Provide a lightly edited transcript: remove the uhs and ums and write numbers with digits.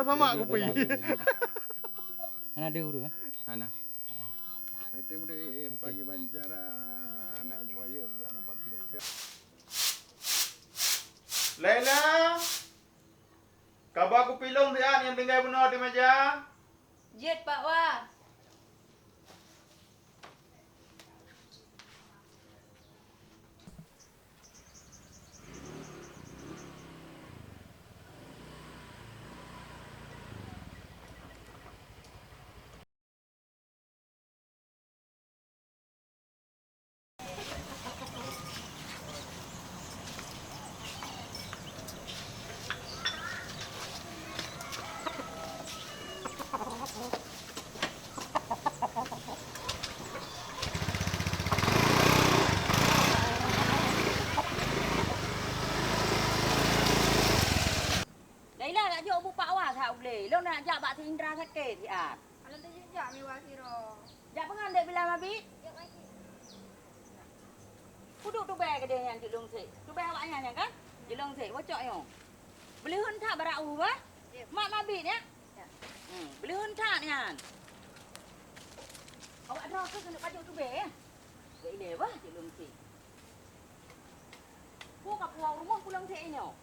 sama aku pi. Ana ada huru. Ana. Itu dia pagi banjara anak buaya anak patut. Laila. Kabar aku pilong dia yang tinggal benar di meja. Jet Pak Wah. Đấy là chỗ bố Bảo à thảo lề, lúc nào dạ bạn thì ra thắt kể thì à. Alam tu juga mewah kira. Dạ pengen dek bila mabit. Kuduk tu beg dia yang cilung sik. Tu beg awak yang kan? Cilung sik bocok yo. Beli hun tak barau ba? Mak mabit ya? Beli hun tak ni kan? Awak dah ke kena baju tu beg ya? Gak ile ba cilung sik. Ku kat puang rumah pulang sik nyo.